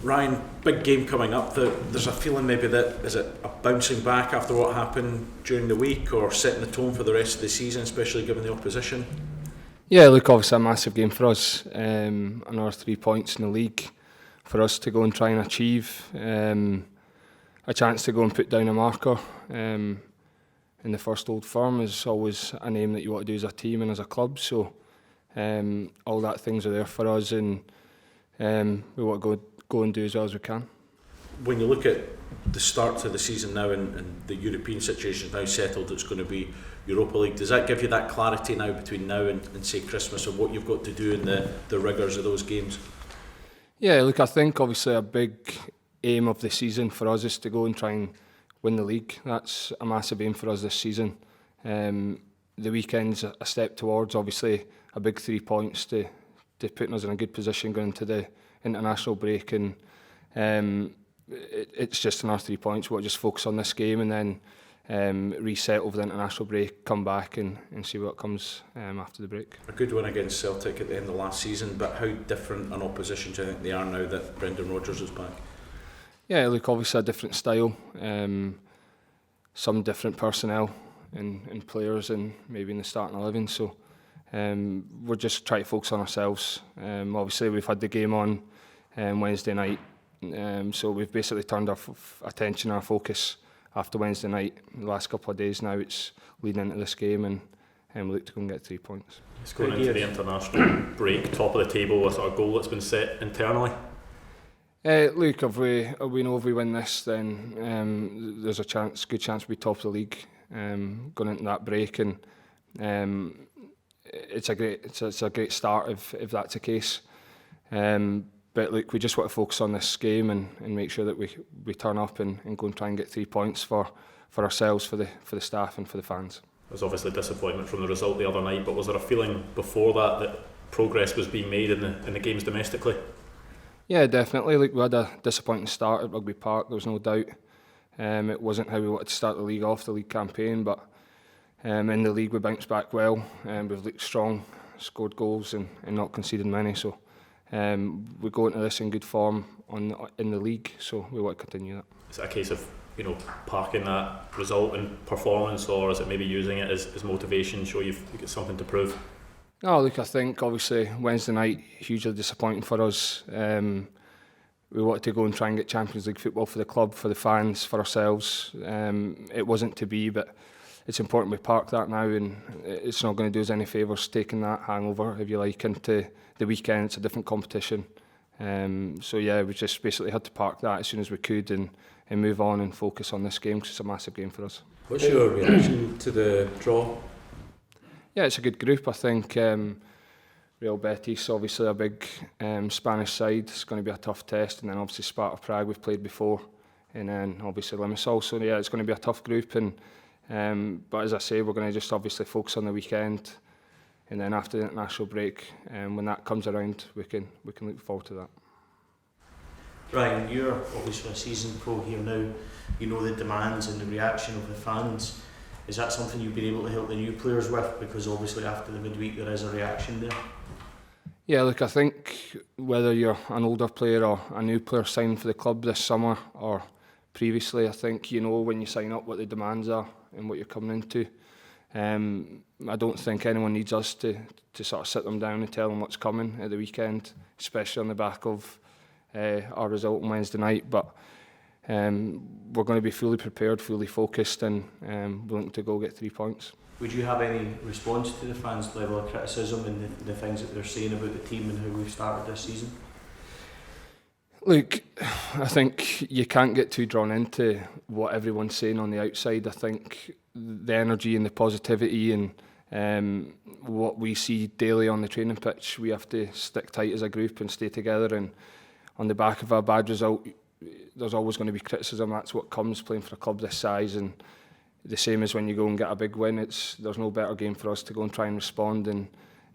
Ryan, big game coming up. There's a feeling maybe that is it a bouncing back after what happened during the week, or setting the tone for the rest of the season, especially given the opposition? Yeah, look, obviously a massive game for us. Another 3 points in the league for us to go and try and achieve. A chance to go and put down a marker in the first Old Firm is always an aim that you want to do as a team and as a club. So all that things are there for us, and we want to go and do as well as we can. When you look at the start to the season now and the European situation is now settled, it's going to be Europa League. Does that give you that clarity now between now and say Christmas of what you've got to do in the rigours of those games? Yeah, look, I think obviously a big aim of the season for us is to go and try and win the league. That's a massive aim for us this season. The weekend's a step towards, obviously, a big 3 points to putting us in a good position going into the international break, and it's just another 3 points. We'll just focus on this game and then reset over the international break, come back and see what comes after the break. A good win against Celtic at the end of last season, but how different an opposition do you think they are now that Brendan Rodgers is back? Yeah, look, obviously a different style, some different personnel and players, and maybe in the starting 11. So we're just trying to focus on ourselves. Obviously, we've had the game on Wednesday night, so we've basically turned our attention, our focus after Wednesday night. The last couple of days now, it's leading into this game, and we look to go and get 3 points. It's going into the international break, top of the table with our goal that's been set internally. Look, if we know if we win this, then there's a good chance we'll be top of the league going into that break, and it's a great start if that's the case. But look, we just want to focus on this game and make sure that we turn up and go and try and get 3 points for ourselves, for the staff and for the fans. There was obviously disappointment from the result the other night, but was there a feeling before that progress was being made in the games domestically? Yeah, definitely. Like, we had a disappointing start at Rugby Park, there was no doubt. It wasn't how we wanted to start the league off, the league campaign, but in the league we bounced back well. We've looked strong, scored goals and not conceded many. So we go into this in good form in the league, so we want to continue that. Is it a case of parking that result and performance, or is it maybe using it as motivation, show you've got something to prove? No, look, I think obviously Wednesday night, hugely disappointing for us. We wanted to go and try and get Champions League football for the club, for the fans, for ourselves. It wasn't to be, but it's important we park that now, and it's not going to do us any favours taking that hangover, if you like, into the weekend. It's a different competition. So yeah, we just basically had to park that as soon as we could and move on and focus on this game, because it's a massive game for us. What's your reaction to the draw? Yeah, it's a good group. I think Real Betis, obviously a big Spanish side. It's going to be a tough test, and then obviously Sparta Prague we've played before, and then obviously Limassol. So yeah, it's going to be a tough group, and but as I say, we're going to just obviously focus on the weekend, and then after the international break, when that comes around, we can look forward to that. Ryan, you're obviously a seasoned pro here now. You know the demands and the reaction of the fans. Is that something you've been able to help the new players with? Because obviously after the midweek there is a reaction there. Yeah, look, I think whether you're an older player or a new player signing for the club this summer or previously, I think you know when you sign up what the demands are and what you're coming into. I don't think anyone needs us to sort of sit them down and tell them what's coming at the weekend, especially on the back of our result on Wednesday night. But we're going to be fully prepared, fully focused, and willing to go get 3 points. Would you have any response to the fans' level of criticism and the things that they're saying about the team and how we've started this season? Look, I think you can't get too drawn into what everyone's saying on the outside. I think the energy and the positivity and what we see daily on the training pitch, we have to stick tight as a group and stay together. And on the back of a bad result, there's always going to be criticism. That's what comes playing for a club this size, and the same as when you go and get a big win. There's no better game for us to go and try and respond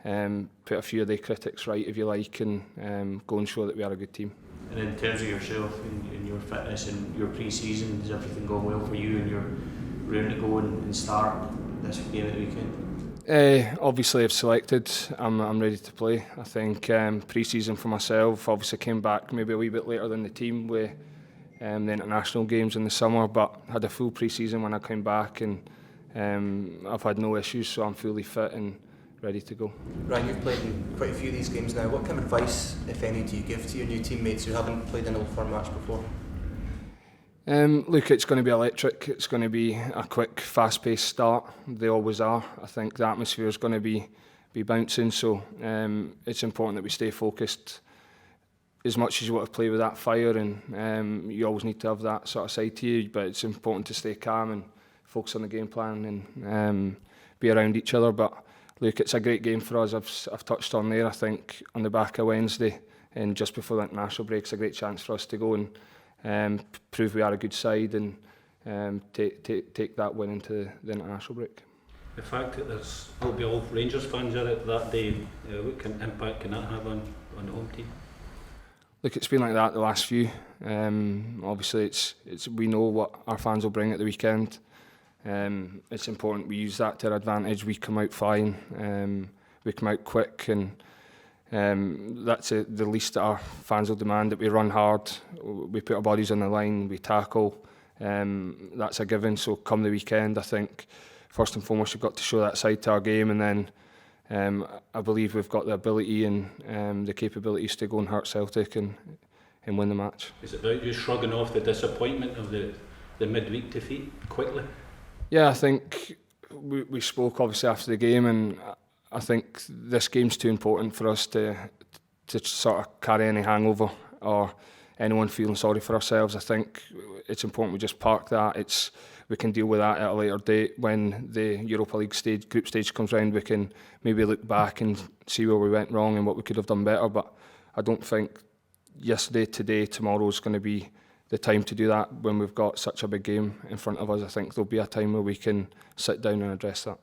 and put a few of the critics right, if you like, and go and show that we are a good team. And in terms of yourself and your fitness and your pre-season, has everything gone well for you and you're ready to go and start this game at the weekend? Obviously, I've selected. I'm ready to play. I think pre-season for myself. Obviously, came back maybe a wee bit later than the team with the international games in the summer, but had a full pre-season when I came back, and I've had no issues, so I'm fully fit and ready to go. Ryan, you've played in quite a few of these games now. What kind of advice, if any, do you give to your new teammates who haven't played in a firm match before? Look, it's going to be electric. It's going to be a quick, fast-paced start. They always are. I think the atmosphere is going to be bouncing, so it's important that we stay focused as much as you want to play with that fire, and you always need to have that sort of side to you, but it's important to stay calm and focus on the game plan and be around each other. But look, it's a great game for us. I've touched on there, I think, on the back of Wednesday and just before the international break, it's a great chance for us to go and prove we are a good side and take that win into the international break. The fact that will be all Rangers fans at it that day, what kind of impact can that have on the home team? Look, it's been like that the last few. Obviously, it's we know what our fans will bring at the weekend. It's important we use that to our advantage. We come out flying, we come out quick, and that's the least that our fans will demand, that we run hard, we put our bodies on the line, we tackle. That's a given. So come the weekend, I think first and foremost we've got to show that side to our game, and then I believe we've got the ability and the capabilities to go and hurt Celtic and win the match. Is it about you shrugging off the disappointment of the midweek defeat quickly? Yeah, I think we spoke obviously after the game, and I think this game's too important for us to sort of carry any hangover or anyone feeling sorry for ourselves. I think it's important we just park that. We can deal with that at a later date when the Europa League group stage comes round. We can maybe look back and see where we went wrong and what we could have done better. But I don't think yesterday, today, tomorrow is going to be the time to do that when we've got such a big game in front of us. I think there'll be a time where we can sit down and address that.